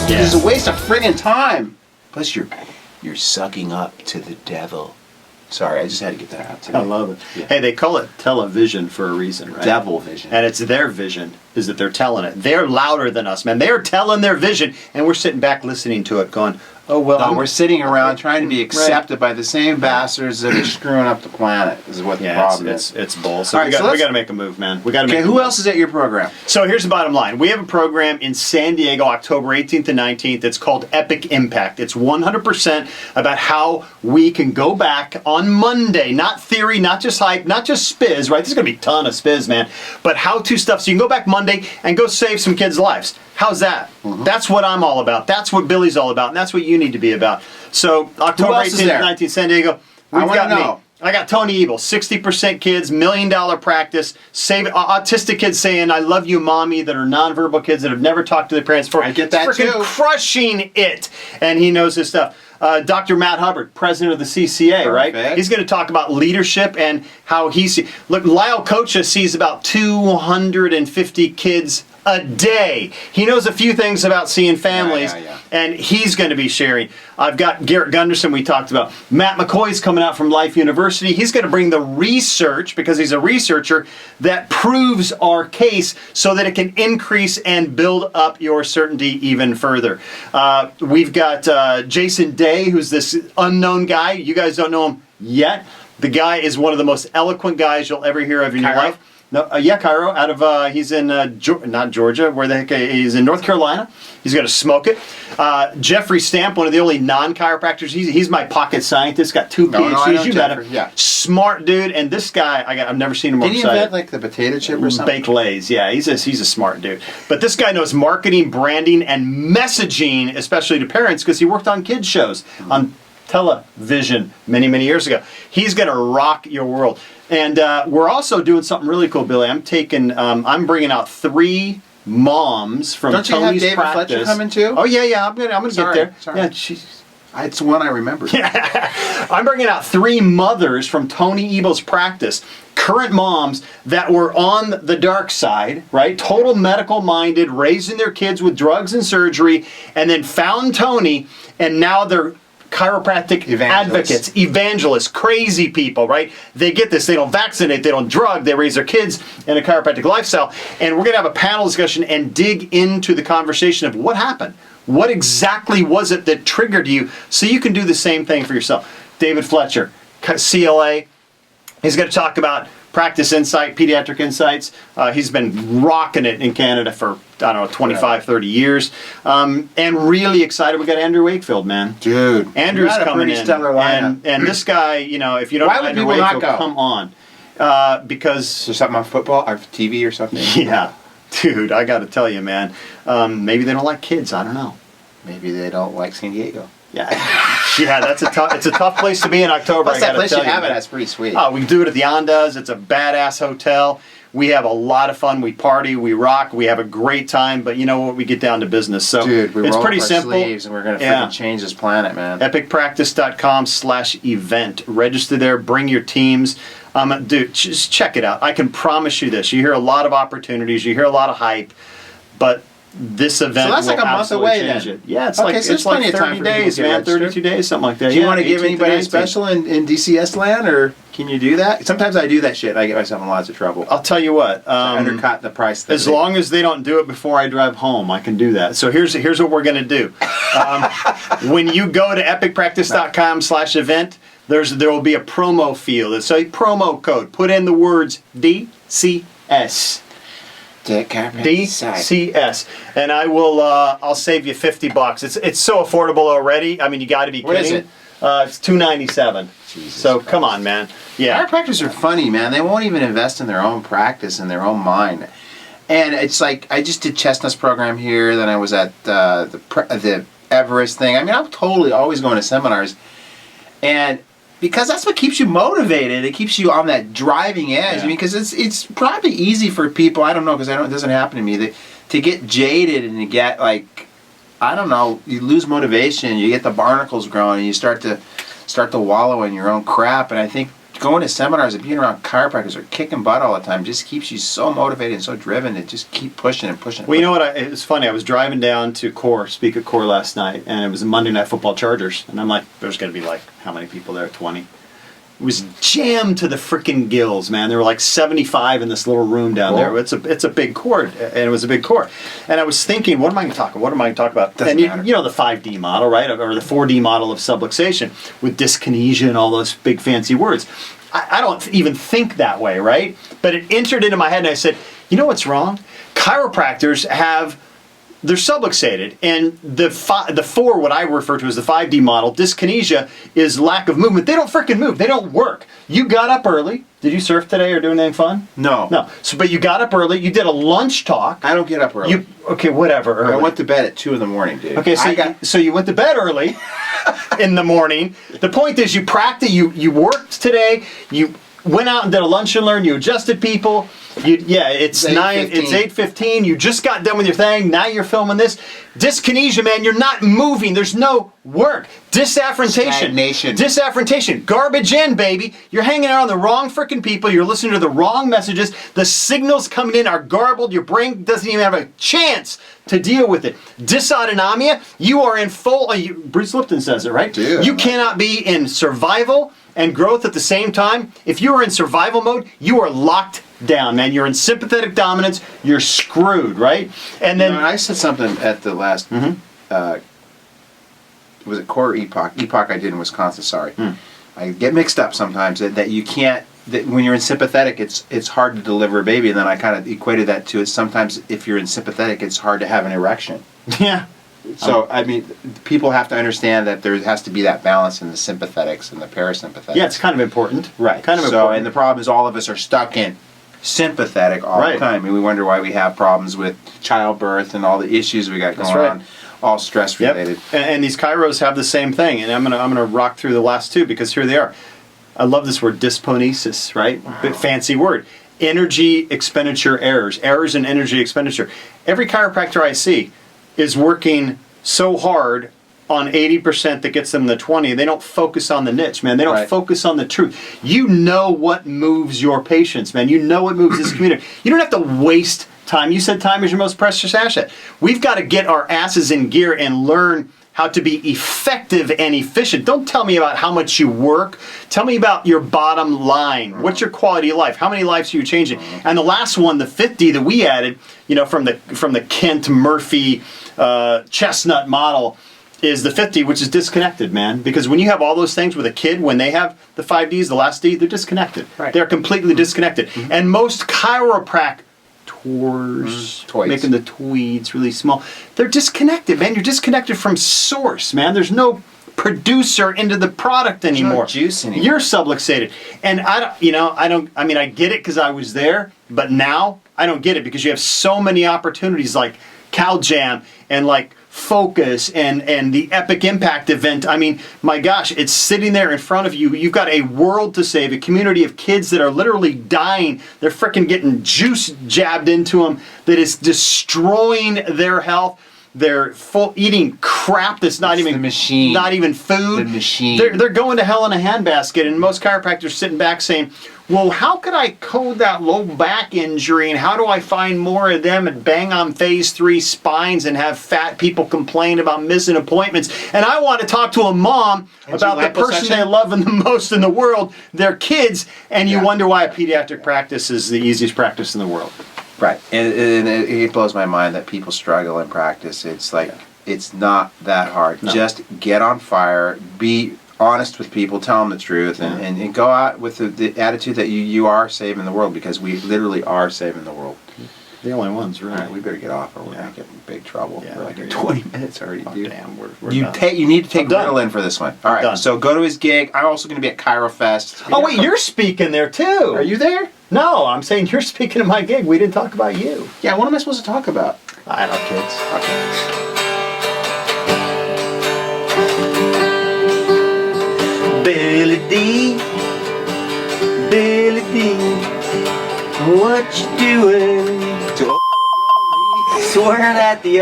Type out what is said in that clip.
Yeah. It's a waste of friggin' time. Plus, you're sucking up to the devil. Sorry, I just had to get that out today. I love it. Yeah. Hey, they call it television for a reason, right? Devil vision. And it's their vision, is that they're telling it. They're louder than us, man. They're telling their vision, and we're sitting back listening to it going, oh, well. No, we're sitting around trying to be accepted by the same bastards that are screwing up the planet, is what the problem is. It's bull. So All we right, got to make a move, man. We got to make Okay, a who move. else is at your program? So here's the bottom line. We have a program in San Diego, October 18th and 19th. It's called Epic Impact. It's 100% about how we can go back on Monday. Not theory, not just hype, not just spiz, right? There's going to be a ton of spiz, man. But how-to stuff. So you can go back Monday and go save some kids' lives. How's that? Mm-hmm. That's what I'm all about. That's what Billy's all about. And that's what you need to be about. So October 18th and 19th, San Diego. I want to know. I got Tony Ebel, 60% kids, $1 million practice, autistic kids saying, I love you, mommy, that are nonverbal kids that have never talked to their parents before. I get that Freaking too. Crushing it. And he knows his stuff. Dr. Matt Hubbard, president of the CCA, right? He's going to talk about leadership and how look, Lyle Kocha sees about 250 kids a day. He knows a few things about seeing families, and he's going to be sharing. I've got Garrett Gunderson we talked about. Matt McCoy's coming out from Life University. He's going to bring the research, because he's a researcher, that proves our case so that it can increase and build up your certainty even further. We've got Jason Day, who's this unknown guy. You guys don't know him yet. The guy is one of the most eloquent guys you'll ever hear of in your life. No, Cairo, out of, he's in, not Georgia, where the heck, he's in North Carolina. He's going to smoke it. Jeffrey Stamp, one of the only non-chiropractors, he's my pocket scientist, got 2 PhDs, you met him. Yeah. Smart dude, and this guy, I've never seen him more excited. Did he invent like the potato chip or something? Baked Lays, yeah, he's a smart dude. But this guy knows marketing, branding, and messaging, especially to parents, because he worked on kids shows, on television many, many years ago. He's going to rock your world. And we're also doing something really cool, Billy. I'm bringing out 3 moms from Tony's practice. Don't you have David Fletcher coming too? Oh yeah. I'm gonna get there. Sorry. Yeah, it's one I remember. Yeah. I'm bringing out 3 mothers from Tony Ebel's practice. Current moms that were on the dark side, right? Total medical minded, raising their kids with drugs and surgery, and then found Tony, and now they're chiropractic advocates, evangelists, crazy people, right? They get this. They don't vaccinate. They don't drug. They raise their kids in a chiropractic lifestyle. And we're going to have a panel discussion and dig into the conversation of what happened. What exactly was it that triggered you so you can do the same thing for yourself? David Fletcher, CLA. He's going to talk about practice insight, pediatric insights. He's been rocking it in Canada for, 25, 30 years. And really excited. We got Andrew Wakefield, man. Dude. Andrew's coming in. And this guy, if you don't know Andrew Wakefield, come on. Because... Is there something on football or TV or something? Yeah. Dude, I got to tell you, man. Maybe they don't like kids. I don't know. Maybe they don't like San Diego. Yeah, it's a tough place to be in October. What's that place you have it? That's pretty sweet. Oh, we do it at the Ondas. It's a badass hotel. We have a lot of fun. We party. We rock. We have a great time. But you know what? We get down to business. So dude, it's pretty simple. Sleeves and we're gonna freaking change this planet, man. EpicPractice.com/event. Register there. Bring your teams. Dude, just check it out. I can promise you this. You hear a lot of opportunities. You hear a lot of hype, but this event that's like a month away then. It. Yeah, it's like 30 days, man. 32 days, something like that. Do you want to give anybody a special in DCS land, or can you do that? Sometimes I do that shit. I get myself in lots of trouble. I'll tell you what. Undercut the price. As long as they don't do it before I drive home, I can do that. So here's what we're going to do. When you go to epicpractice.com/event, there will be a promo field. It's a promo code. Put in the words DCS. DCS, and I'll save you $50. It's so affordable already. I mean, you got to be kidding. What is it? It's $297. So Christ. Come on, man. Yeah. Chiropractors are funny, man. They won't even invest in their own practice and their own mind. And it's like I just did Chestnut's program here. Then I was at the Everest thing. I mean, I'm totally always going to seminars, and because that's what keeps you motivated. It keeps you on that driving edge. Yeah. I mean, because it's probably easy for people. I don't know, because it doesn't happen to me. To get jaded and to get like, I don't know, you lose motivation. You get the barnacles growing, and you start to wallow in your own crap. And I think going to seminars and being around chiropractors or kicking butt all the time just keeps you so motivated and so driven to just keep pushing and pushing. Well, you know what? It was funny. I was driving down to speak at Core last night, and it was a Monday Night Football Chargers. And I'm like, there's going to be like, how many people there? 20. It was jammed to the freaking gills, man. There were like 75 in this little room down there. It's a big court, and it was a big court. And I was thinking, what am I going to talk about? What am I going to talk about? Doesn't matter. You know the 5D model, right? Or the 4D model of subluxation with dyskinesia and all those big fancy words. I don't even think that way, right? But it entered into my head, and I said, you know what's wrong? Chiropractors they're subluxated, and the 4, what I refer to as the 5D model, dyskinesia, is lack of movement. They don't freaking move. They don't work. You got up early. Did you surf today or do anything fun? No. No. So, but you got up early. You did a lunch talk. I don't get up early. Okay, whatever. Early. I went to bed at 2 in the morning, dude. Okay, so you went to bed early in the morning. The point is, you practiced. You worked today. You went out and did a lunch and learn. You adjusted people. It's 8:15. You just got done with your thing. Now you're filming this. Dyskinesia, man. You're not moving. There's no work. Disaffrontation. Garbage in, baby. You're hanging out on the wrong freaking people. You're listening to the wrong messages. The signals coming in are garbled. Your brain doesn't even have a chance to deal with it. Dysautonomia. You are in full. Bruce Lipton says it, right? Dude. You cannot be in survival and growth at the same time. If you are in survival mode, you are locked down, man. You're in sympathetic dominance. You're screwed, right? And then I said something at the last. Was it Core or Epoch? Epoch I did in Wisconsin. Sorry, I get mixed up sometimes. That you can't. That when you're in sympathetic, it's hard to deliver a baby. And then I kind of equated that to it. Sometimes if you're in sympathetic, it's hard to have an erection. Yeah. So, I mean, people have to understand that there has to be that balance in the sympathetics and the parasympathetics. Yeah, it's kind of important. Right. Kind of so, important. and the problem is all of us are stuck in sympathetic all the time. And we wonder why we have problems with childbirth and all the issues we got going on, all stress related. Yep. And these chiros have the same thing. And I'm gonna rock through the last two because here they are. I love this word, dysponesis, right? Wow. Fancy word. Energy expenditure errors. Errors in energy expenditure. Every chiropractor I see is working so hard on 80% that gets them the 20. They don't focus on the niche, man. They don't focus on the truth. You know what moves your patients, man. You know what moves this community. You don't have to waste time. You said time is your most precious asset. We've got to get our asses in gear and learn how to be effective and efficient. Don't tell me about how much you work. Tell me about your bottom line. What's your quality of life? How many lives are you changing? And the last one, the 50 that we added, from the Kent Murphy chestnut model, is the 50, which is disconnected, man. Because when you have all those things with a kid, when they have the 5Ds, the last D, they're disconnected. Right. They're completely disconnected. And most chiropractors, making the tweeds really small, they're disconnected, man. You're disconnected from source, man. There's no producer into the product anymore. There's no juice anymore. You're subluxated. And I get it because I was there, but now I don't get it because you have so many opportunities like Cal Jam and like Focus and the Epic Impact event. I mean, my gosh, it's sitting there in front of you. You've got a world to save, a community of kids that are literally dying. They're freaking getting juice jabbed into them that is destroying their health. They're eating crap that's not even machine, not even food. The machine. They're going to hell in a handbasket, and most chiropractors sitting back saying, well, how could I code that low back injury, and how do I find more of them and bang on phase 3 spines and have fat people complain about missing appointments? And I want to talk to a mom about the person they love the most in the world, their kids, and you wonder why a pediatric practice is the easiest practice in the world. Right, and it blows my mind that people struggle in practice. It's like, it's not that hard. No. Just get on fire, be honest with people, tell them the truth, and go out with the attitude that you are saving the world, because we literally are saving the world. The only ones, right? All right, we better get off or we're going to get in big trouble. Yeah, we're like in 20 minutes already, dude. Damn, we're you done. You need to take Ritalin for this one. All right, so go to his gig. I'm also going to be at ChiroFest. Oh, wait, you're speaking there too. Are you there? No, I'm saying you're speaking at my gig. We didn't talk about you. Yeah, what am I supposed to talk about? I don't know, kids. Okay. Billy D, Billy D, what you doing? Swearing at the